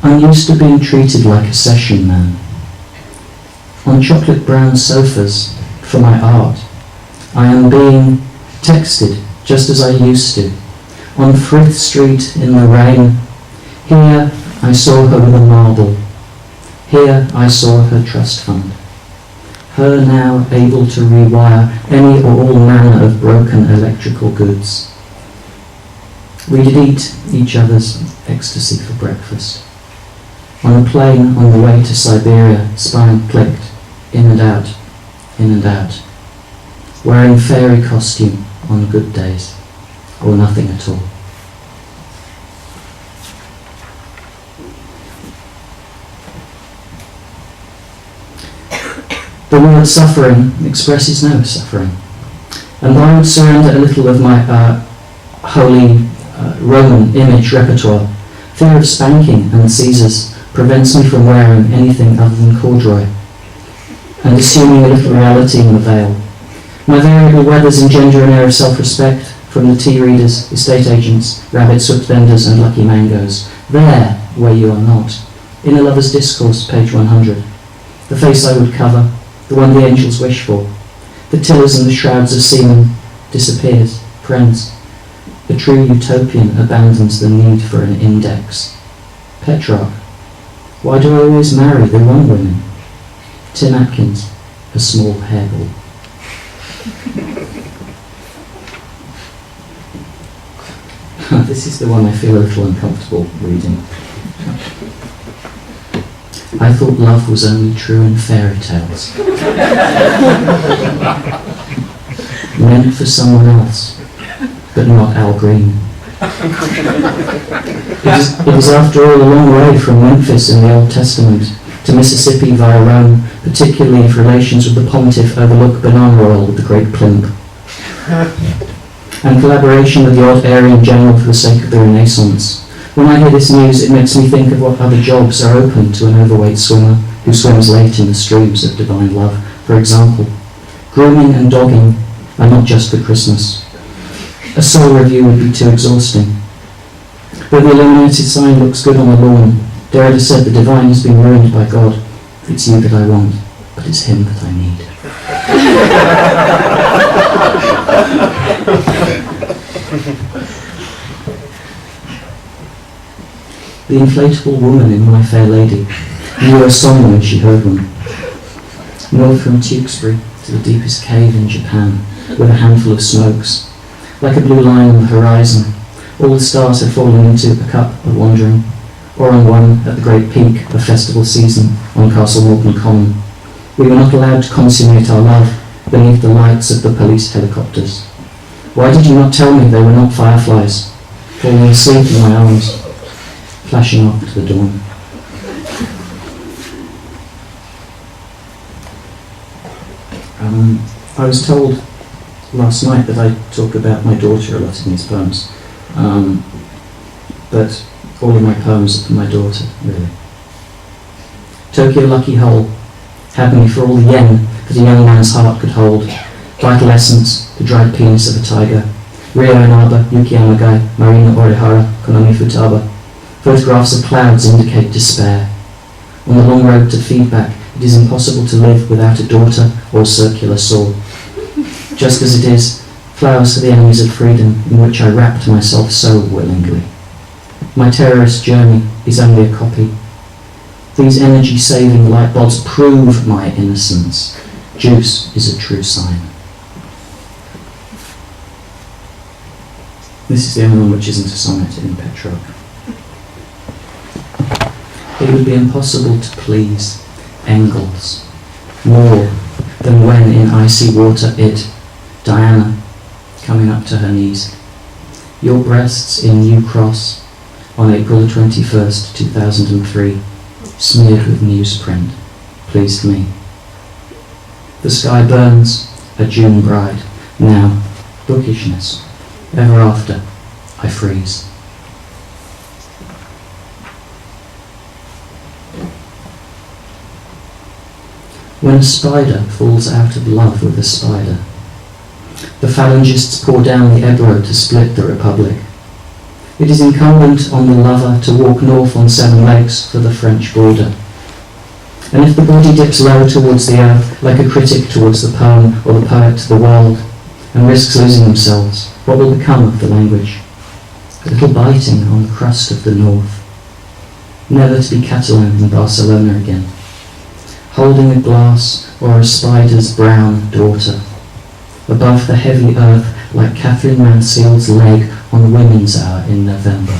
I'm used to being treated like a session man. On chocolate brown sofas for my art, I am being texted just as I used to. On Frith Street in the rain, here I saw her with a marble. Here I saw her trust fund. Her now able to rewire any or all manner of broken electrical goods. We did eat each other's ecstasy for breakfast. On a plane on the way to Siberia, spine clicked, in and out, in and out. Wearing fairy costume on good days, or nothing at all. The word suffering expresses no suffering, and I would surrender a little of my holy Roman image repertoire. Fear of spanking and Caesars prevents me from wearing anything other than corduroy, and assuming a little reality in the veil. My variable weathers engender an air of self-respect from the tea readers, estate agents, rabbit soot vendors and lucky mangoes. There, where you are not. In A Lover's Discourse, page 100. The face I would cover, the one the angels wish for. The tillers and the shrouds of seamen disappears. Friends, a true utopian abandons the need for an index. Petrarch, why do I always marry the wrong women? Tim Atkins, a small hairball. This is the one I feel a little uncomfortable reading. I thought love was only true in fairy tales. Meant for someone else, but not Al Green. It was after all a long way from Memphis in the Old Testament to Mississippi via Rome, particularly if relations with the pontiff overlook banana oil with the great plimp. And collaboration with the odd Aryan general for the sake of the Renaissance. When I hear this news, it makes me think of what other jobs are open to an overweight swimmer who swims late in the streams of divine love. For example, grooming and dogging are not just for Christmas. A soul review would be too exhausting. But the illuminated sign looks good on the lawn. Derrida said the divine has been ruined by God. It's you that I want, but it's him that I need. The inflatable woman in My Fair Lady knew a song when she heard one. North from Tewkesbury to the deepest cave in Japan, with a handful of smokes, like a blue line on the horizon, all the stars had fallen into a cup of wandering, or on one at the great peak of festival season on Castle Morton Common. We were not allowed to consummate our love beneath the lights of the police helicopters. Why did you not tell me they were not fireflies, falling asleep in my arms, flashing off to the dawn? I was told last night that I talk about my daughter a lot in these poems, but all of my poems are for my daughter, really. Tokyo Lucky Hole had me for all the yen that a young man's heart could hold. Vital Essence, the dried penis of a tiger. Rio Inaba, Yuki Amagai, Marina Orihara, Konami Futaba. Photographs of clouds indicate despair. On the long road to feedback, it is impossible to live without a daughter or a circular saw. Just as it is, Flowers for the Enemies of Freedom, in which I wrapped myself so willingly. My terrorist journey is only a copy. These energy-saving light bulbs prove my innocence. Juice is a true sign. This is the only one which isn't a sonnet in Petrarch. It would be impossible to please Engels more than when in icy water Diana, coming up to her knees. Your breasts in New Cross on April the 21st, 2003, smeared with newsprint, pleased me. The sky burns, a June bride, now bookishness, ever after I freeze. When a spider falls out of love with a spider, the phalangists pour down the Ebro to split the Republic. It is incumbent on the lover to walk north on 7 legs for the French border. And if the body dips lower towards the earth, like a critic towards the poem or the poet to the world, and risks losing themselves, what will become of the language? A little biting on the crust of the north, never to be Catalan in Barcelona again, holding a glass or a spider's brown daughter, above the heavy earth like Catherine Mansfield's leg on Women's Hour in November.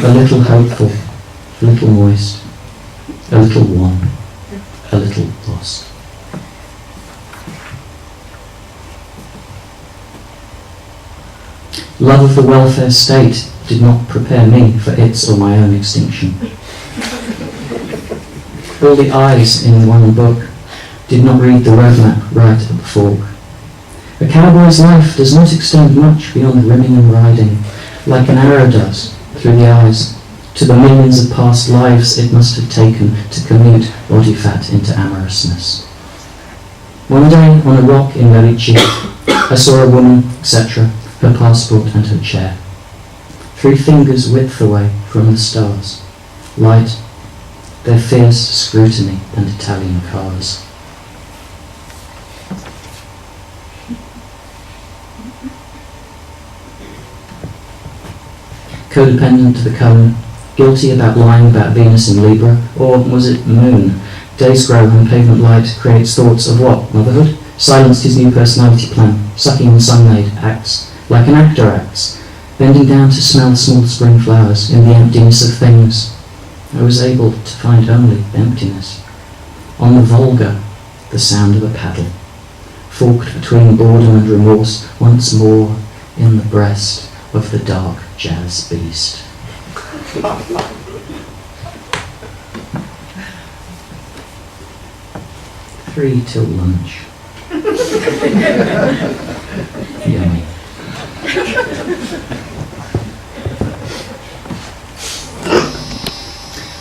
A little hopeful, a little moist, a little wan, a little lost. Love of the welfare state did not prepare me for its or my own extinction. All the eyes in one book did not read the roadmap right at the fork. A cowboy's life does not extend much beyond rimming and riding, like an arrow does, through the eyes, to the millions of past lives it must have taken to commute body fat into amorousness. One day, on a rock in Barichi, I saw a woman, etc., her passport and her chair. 3 fingers' width away from the stars, light, their fierce scrutiny and Italian cars. Codependent to the cone, guilty about lying about Venus in Libra, or was it Moon? Days grow and pavement light creates thoughts of what? Motherhood? Silenced his new personality plan, sucking on sunlight, acts, like an actor acts, bending down to smell small spring flowers in the emptiness of things. I was able to find only emptiness. On the Volga, the sound of a paddle, forked between boredom and remorse, once more in the breast of the dark jazz beast. 3 till lunch. Yummy.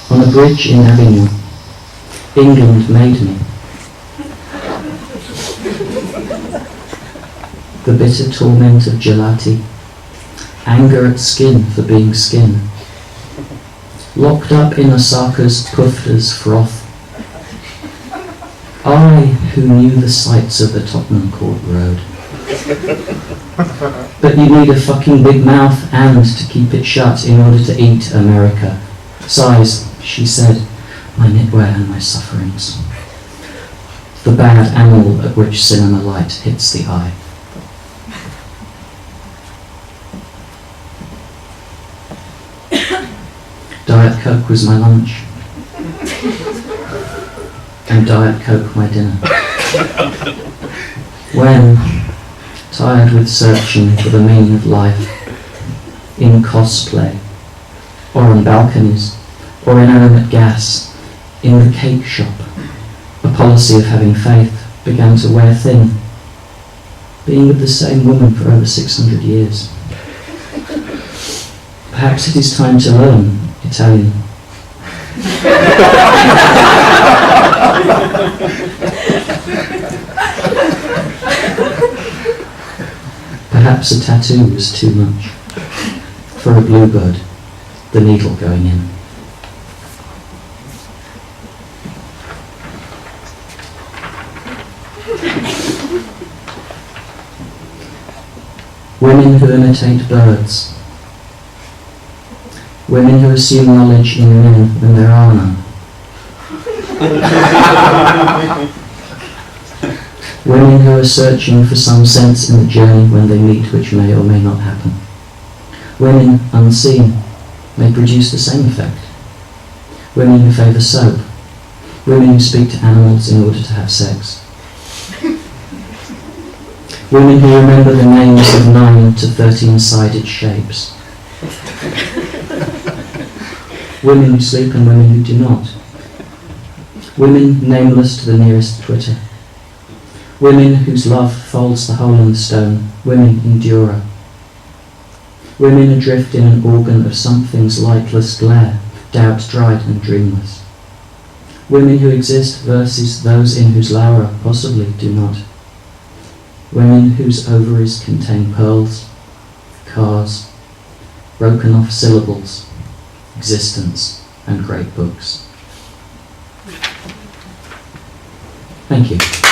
On a bridge in Avignon, England made me. The bitter torment of gelati, anger at skin for being skin, locked up in Osaka's Puffer's froth. I, who knew the sights of the Tottenham Court Road. But you need a fucking big mouth and to keep it shut in order to eat America. Sighs, she said, my knitwear and my sufferings. The bad angle at which cinema light hits the eye. Diet Coke was my lunch, and Diet Coke my dinner. When, tired with searching for the meaning of life, in cosplay, or on balconies, or inanimate gas, in the cake shop, a policy of having faith began to wear thin, being with the same woman for over 600 years. Perhaps it is time to learn Italian. Perhaps a tattoo was too much. For a bluebird, the needle going in. Women who imitate birds. Women who assume knowledge in men when there are none. Women who are searching for some sense in the journey when they meet which may or may not happen. Women, unseen, may produce the same effect. Women who favour soap. Women who speak to animals in order to have sex. Women who remember the names of 9 to 13-sided shapes. Women who sleep and women who do not. Women nameless to the nearest Twitter. Women whose love folds the hole in the stone. Women endure. Women adrift in an organ of something's lightless glare, doubt dried and dreamless. Women who exist versus those in whose Laura possibly do not. Women whose ovaries contain pearls, cars, broken off syllables, existence, and great books. Thank you.